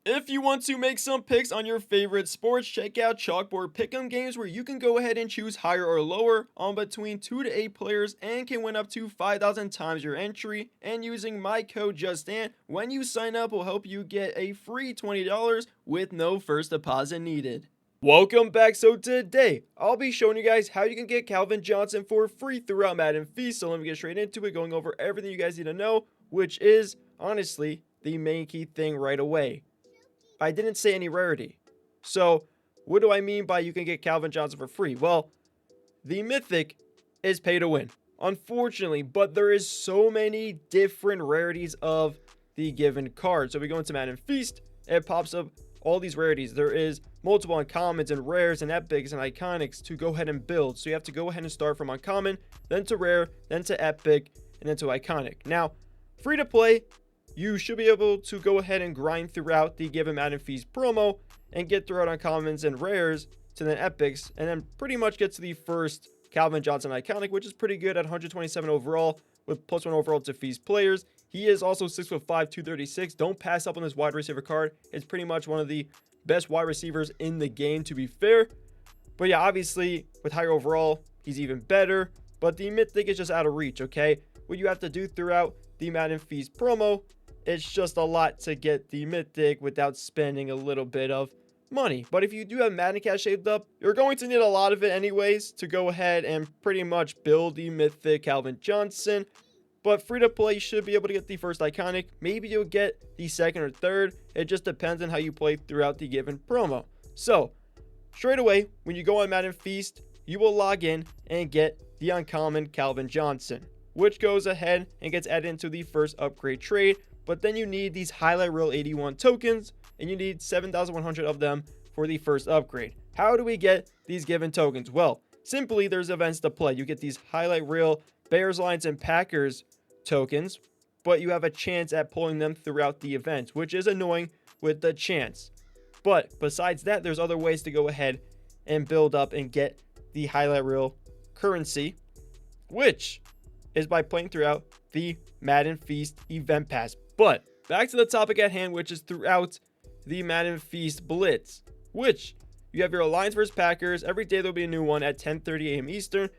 If you want to make some picks on your favorite sports, check out Chalkboard Pick'em games where you can go ahead and choose higher or lower on between 2 to 8 players and can win up to 5,000 times your entry. And using my code JustAnt when you sign up will help you get a free $20 with no first deposit needed. Welcome back. So today, I'll be showing you guys how you can get Calvin Johnson for free throughout Madden Feast. So let me get straight into it, going over everything you guys need to know, which is, honestly, the main key thing right away. I didn't say any rarity. So, what do I mean by you can get Calvin Johnson for free? Well, the Mythic is pay to win, unfortunately, but there is so many different rarities of the given card. So we go into Madden Feast, it pops up all these rarities. There is multiple uncommons and rares and epics and iconics to go ahead and build. So you have to go ahead and start from uncommon, then to rare, then to epic, and then to iconic. Now, free to play, you should be able to go ahead and grind throughout the given Madden Feast promo and get throughout uncommons and rares to then epics, and then pretty much get to the first Calvin Johnson iconic, which is pretty good at 127 overall with +1 overall to Feast players. He is also 6'5", 236. Don't pass up on this wide receiver card. It's pretty much one of the best wide receivers in the game, to be fair. But yeah, obviously with higher overall, he's even better. But the Mythic is just out of reach, okay? What you have to do throughout the Madden Feast promo, it's just a lot to get the Mythic without spending a little bit of money. But if you do have Madden cash saved up, you're going to need a lot of it anyways to go ahead and pretty much build the Mythic Calvin Johnson. But free to play, you should be able to get the first iconic. Maybe you'll get the second or third. It just depends on how you play throughout the given promo. So, straight away, when you go on Madden Feast, you will log in and get the uncommon Calvin Johnson, which goes ahead and gets added into the first upgrade trade. But then you need these highlight reel 81 tokens, and you need 7,100 of them for the first upgrade. How do we get these given tokens? Well, simply there's events to play. You get these highlight reel Bears, Lions, and Packers tokens, but you have a chance at pulling them throughout the event, which is annoying with the chance. But besides that, there's other ways to go ahead and build up and get the highlight reel currency, which is by playing throughout the Madden Feast event pass. But back to the topic at hand, which is throughout the Madden Feast Blitz, which you have your Lions versus Packers. Every day there'll be a new one at 10:30 a.m. Eastern.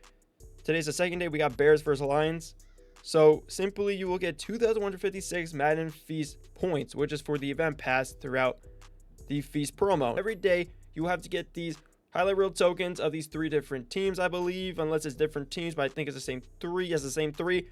Today's the second day. We got Bears versus Lions. So simply you will get 2,156 Madden Feast points, which is for the event pass throughout the Feast promo. Every day you have to get these highlight reel tokens of these 3 different teams, I believe, unless it's different teams, but I think it's the same 3. Yes, the same 3.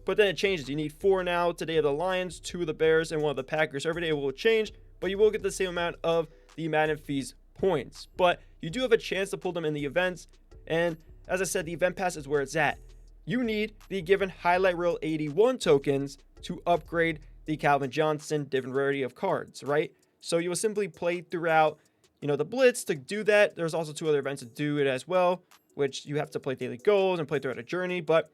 But then it changes. You need 4 now. Today of the Lions, 2 of the Bears, and 1 of the Packers. Every day it will change, but you will get the same amount of the Madden Feast points. But you do have a chance to pull them in the events. And as I said, the event pass is where it's at. You need the given highlight reel 81 tokens to upgrade the Calvin Johnson different rarity of cards, right? So you will simply play throughout, the Blitz to do that. There's also 2 other events to do it as well, which you have to play daily goals and play throughout a journey. But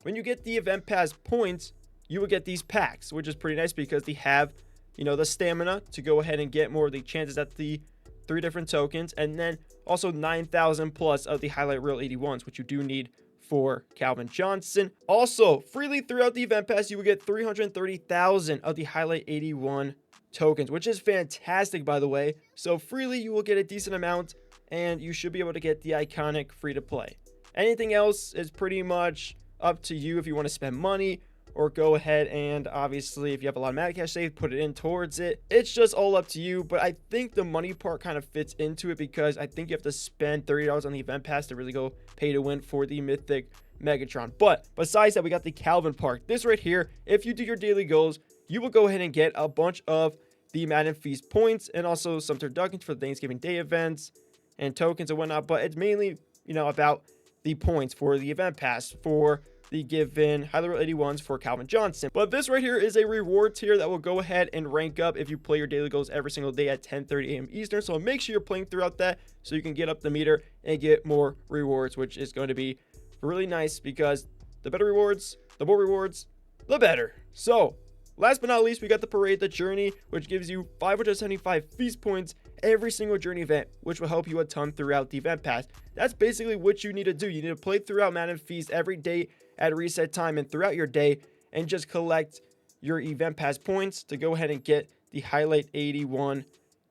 when you get the event pass points, you will get these packs, which is pretty nice because they have, the stamina to go ahead and get more of the chances at the 3 different tokens. And then also 9,000 plus of the highlight reel 81s, which you do need for Calvin Johnson. Also, freely throughout the event pass, you will get 330,000 of the highlight 81 tokens, which is fantastic, by the way. So freely you will get a decent amount, and you should be able to get the iconic free to play. Anything else is pretty much up to you if you want to spend money, or go ahead and obviously if you have a lot of Madden cash saved, put it in towards it. It's just all up to you. But I think the money part kind of fits into it because I think you have to spend $30 on the event pass to really go pay to win for the Mythic Megatron. But besides that, we got the Calvin part. This right here, if you do your daily goals, you will go ahead and get a bunch of the Madden Feast points and also some turduckens for the Thanksgiving Day events and tokens and whatnot. But it's mainly, about the points for the event pass for the given highlight reel 81s for Calvin Johnson. But this right here is a reward tier that will go ahead and rank up if you play your daily goals every single day at 10:30 a.m. Eastern. So make sure you're playing throughout that so you can get up the meter and get more rewards, which is going to be really nice because the better rewards, the more rewards, the better. So last but not least, we got the Parade, the Journey, which gives you 575 Feast points every single Journey event, which will help you a ton throughout the event pass. That's basically what you need to do. You need to play throughout Madden Feast every day at reset time and throughout your day and just collect your event pass points to go ahead and get the highlight 81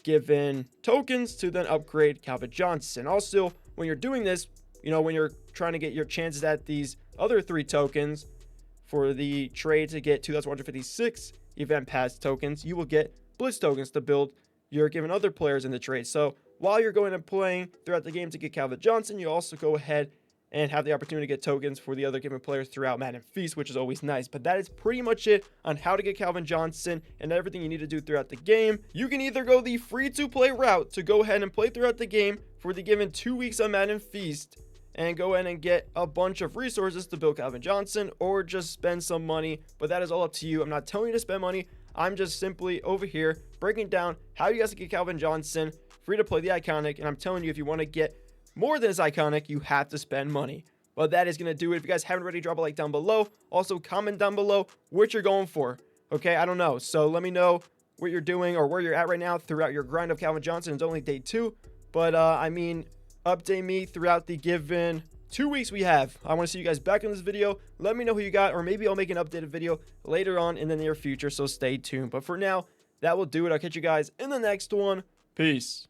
given tokens to then upgrade Calvin Johnson. Also, when you're doing this, when you're trying to get your chances at these other 3 tokens for the trade to get 2,156 event pass tokens, you will get Blitz tokens to build your given other players in the trade. So while you're going and playing throughout the game to get Calvin Johnson, you also go ahead and have the opportunity to get tokens for the other given players throughout Madden Feast, which is always nice. But that is pretty much it on how to get Calvin Johnson and everything you need to do throughout the game. You can either go the free-to-play route to go ahead and play throughout the game for the given 2 weeks on Madden Feast and go ahead and get a bunch of resources to build Calvin Johnson, or just spend some money. But that is all up to you. I'm not telling you to spend money. I'm just simply over here breaking down how you guys can get Calvin Johnson free to play the iconic. And I'm telling you, if you want to get more than his iconic, you have to spend money. Well, that is going to do it. If you guys haven't already, drop a like down below. Also, comment down below what you're going for. Okay, I don't know. So let me know what you're doing or where you're at right now throughout your grind of Calvin Johnson. It's only day 2. But, I mean, update me throughout the given 2 weeks we have. I want to see you guys back in this video. Let me know who you got, or maybe I'll make an updated video later on in the near future. So stay tuned. But for now, that will do it. I'll catch you guys in the next one. Peace.